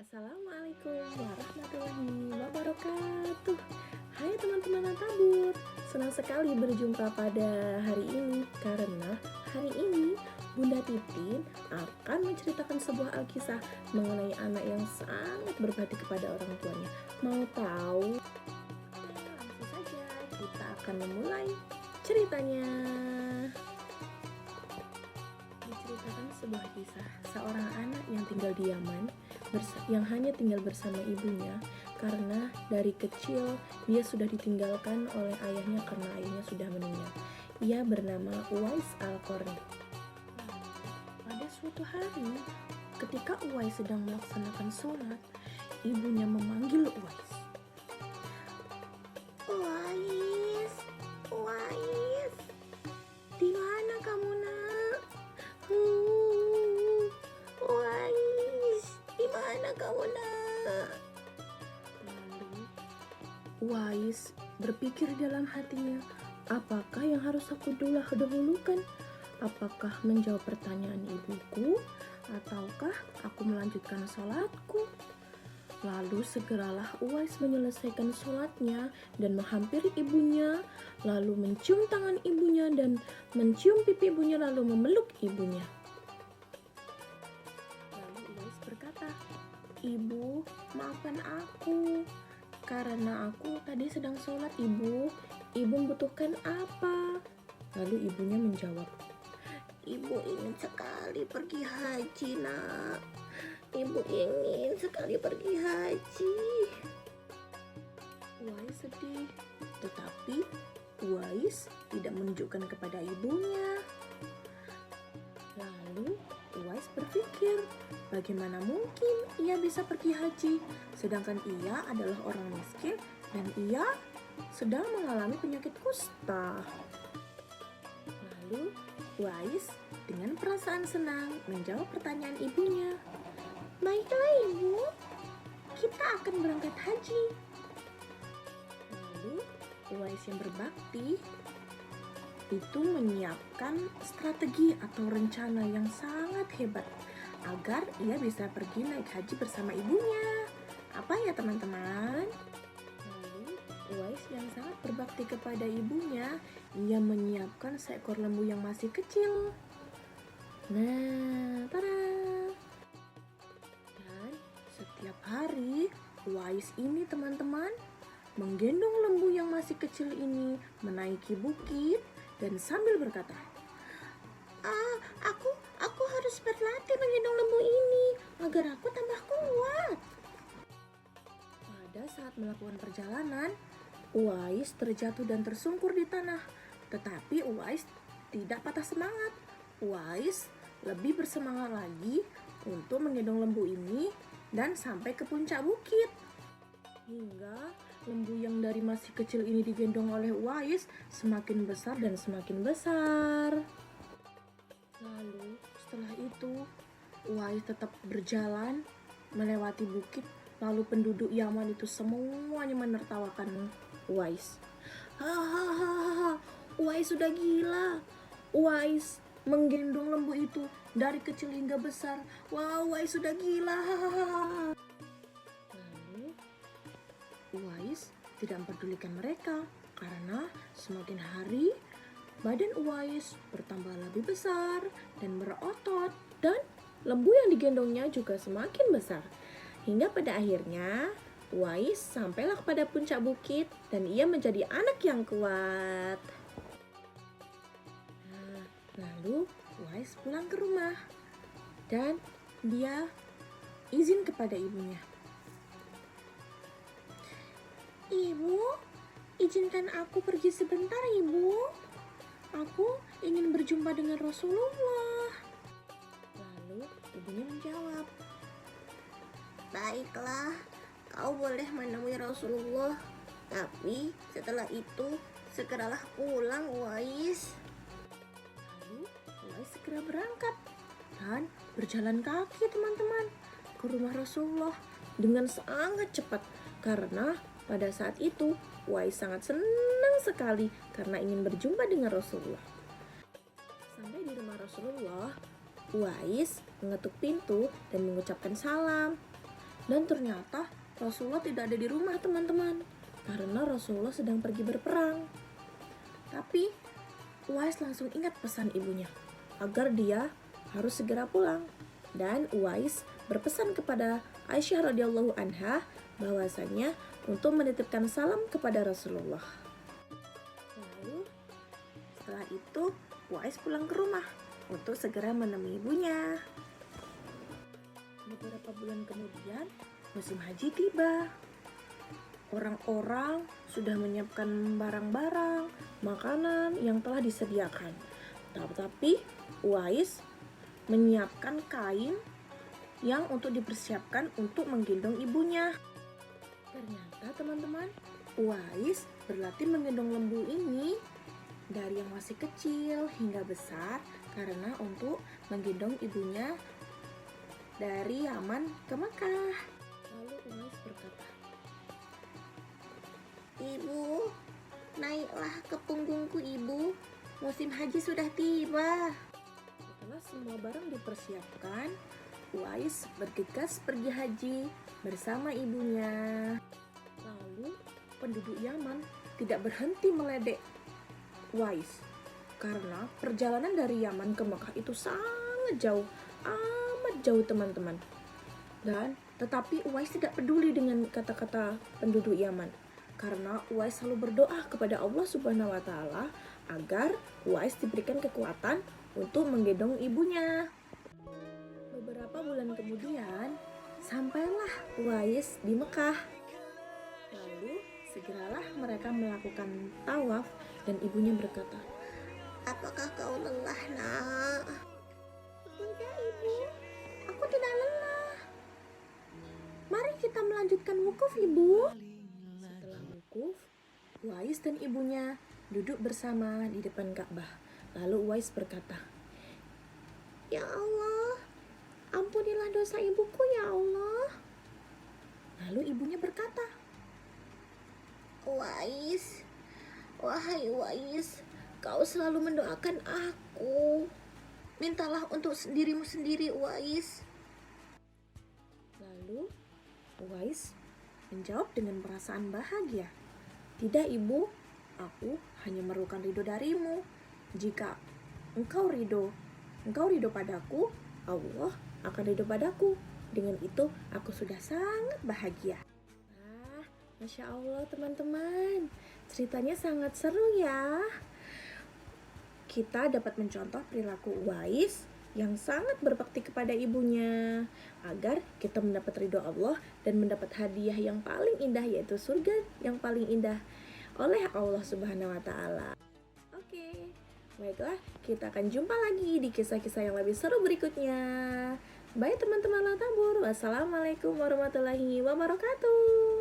Assalamualaikum warahmatullahi wabarakatuh. Hai teman-teman Antabur, senang sekali berjumpa pada hari ini karena hari ini Bunda Titin akan menceritakan sebuah alkisah mengenai anak yang sangat berbakti kepada orang tuanya. Mau tahu? Langsung saja kita akan memulai ceritanya. Diceritakan sebuah kisah seorang anak yang tinggal di Yaman yang hanya tinggal bersama ibunya karena dari kecil dia sudah ditinggalkan oleh ayahnya karena ayahnya sudah meninggal. Ia bernama Uwais Al-Qarni. Pada suatu hari, ketika Uwais sedang melaksanakan sholat, ibunya memanggil Uwais. Uwais, Uwais, di mana kamu nak? Uwais, di mana kamu nak? Lalu Uwais berpikir dalam hatinya, apakah yang harus aku dahulukan? Apakah menjawab pertanyaan ibuku, ataukah aku melanjutkan sholatku? Lalu segeralah Uwais menyelesaikan sholatnya dan menghampiri ibunya, lalu mencium tangan ibunya dan mencium pipi ibunya, lalu memeluk ibunya. Lalu Uwais berkata, "Ibu, maafkan aku karena aku tadi sedang sholat, Ibu. Ibu membutuhkan apa?" Lalu ibunya menjawab, "Ibu ingin sekali pergi haji, nak. Ibu ingin sekali pergi haji." Uwais sedih, tetapi Uwais tidak menunjukkan kepada ibunya. Lalu Uwais berpikir, bagaimana mungkin ia bisa pergi haji, sedangkan ia adalah orang miskin dan ia sedang mengalami penyakit kusta. Lalu Uwais dengan perasaan senang menjawab pertanyaan ibunya. "Baiklah ibu, kita akan berangkat haji." Lalu Uwais yang berbakti itu menyiapkan strategi atau rencana yang sangat hebat agar ia bisa pergi naik haji bersama ibunya. Apa ya teman-teman? Lalu Uwais yang sangat berbakti kepada ibunya, ia menyiapkan seekor lembu yang masih kecil. Nah, tada! Dan setiap hari Uwais ini teman-teman menggendong lembu yang masih kecil ini menaiki bukit dan sambil berkata, aku harus berlatih menggendong lembu ini agar aku tambah kuat." Pada saat melakukan perjalanan, Uwais terjatuh dan tersungkur di tanah. Tetapi Uwais tidak patah semangat. Uwais lebih bersemangat lagi untuk menggendong lembu ini dan sampai ke puncak bukit. Hingga lembu yang dari masih kecil ini digendong oleh Uwais semakin besar dan semakin besar. Lalu setelah itu Uwais tetap berjalan melewati bukit. Lalu penduduk Yaman itu semuanya menertawakan Uwais. Hahaha, Uwais sudah gila. Uwais menggendong lembu itu dari kecil hingga besar. Wow, Uwais sudah gila. Lalu Uwais tidak mempedulikan mereka karena semakin hari badan Uwais bertambah lebih besar dan berotot dan lembu yang digendongnya juga semakin besar. Hingga pada akhirnya Uwais sampailah pada puncak bukit dan ia menjadi anak yang kuat. Lalu Uwais pulang ke rumah dan dia izin kepada ibunya. "Ibu, izinkan aku pergi sebentar, Ibu. Aku ingin berjumpa dengan Rasulullah." Lalu ibunya menjawab, "Baiklah, kau boleh menemui Rasulullah. Tapi setelah itu segeralah pulang, Uwais." Lalu Uwais segera berangkat dan berjalan kaki teman-teman ke rumah Rasulullah dengan sangat cepat karena pada saat itu Uwais sangat senang sekali karena ingin berjumpa dengan Rasulullah. Sampai di rumah Rasulullah, Uwais mengetuk pintu dan mengucapkan salam. Dan ternyata Rasulullah tidak ada di rumah, teman-teman, karena Rasulullah sedang pergi berperang. Tapi Uwais langsung ingat pesan ibunya agar dia harus segera pulang. Dan Uwais berpesan kepada Aisyah radhiyallahu anha bahwasanya untuk menitipkan salam kepada Rasulullah. Lalu setelah itu Uwais pulang ke rumah untuk segera menemui ibunya. Beberapa bulan kemudian musim haji tiba. Orang-orang sudah menyiapkan barang-barang, makanan yang telah disediakan. Tapi Uwais menyiapkan kain yang untuk dipersiapkan untuk menggendong ibunya. Ternyata teman-teman, Uwais berlatih menggendong lembu ini dari yang masih kecil hingga besar karena untuk menggendong ibunya dari Yaman ke Mekah. Lalu Uwais berkata, "Ibu, naiklah ke punggungku ibu, musim haji sudah tiba." Setelah semua barang dipersiapkan, Uwais bergegas pergi haji bersama ibunya. Lalu penduduk Yaman tidak berhenti meledek Uwais karena perjalanan dari Yaman ke Mekah itu sangat jauh, amat jauh teman-teman. Dan tetapi Uwais tidak peduli dengan kata-kata penduduk Yaman karena Uwais selalu berdoa kepada Allah Subhanahu wa taala agar Uwais diberikan kekuatan untuk menggendong ibunya. Beberapa bulan kemudian sampailah Uwais di Mekah. Lalu segeralah mereka melakukan tawaf dan ibunya berkata, "Apakah kau lelah, Nak?" "Tidak, Ibu. Aku tidak lelah. Mari kita melanjutkan wukuf, Ibu." Setelah wukuf, Uwais dan ibunya duduk bersama di depan Ka'bah. Lalu Uwais berkata, "Ya Allah, ampunilah dosa ibuku ya Allah." Lalu ibunya berkata, "Uwais, wahai Uwais, kau selalu mendoakan aku. Mintalah untuk dirimu sendiri, Uwais." Lalu Uwais menjawab dengan perasaan bahagia, "Tidak ibu, aku hanya memerlukan ridho darimu. Jika engkau ridho padaku, Allah akan ridho padaku. Dengan itu aku sudah sangat bahagia." Masya Allah teman-teman, ceritanya sangat seru ya. Kita dapat mencontoh perilaku Uwais yang sangat berbakti kepada ibunya agar kita mendapat ridho Allah dan mendapat hadiah yang paling indah, yaitu surga yang paling indah oleh Allah Subhanahu wa taala. Oke, baiklah, kita akan jumpa lagi di kisah-kisah yang lebih seru berikutnya. Bye teman-teman Latabur. Wassalamualaikum warahmatullahi wabarakatuh.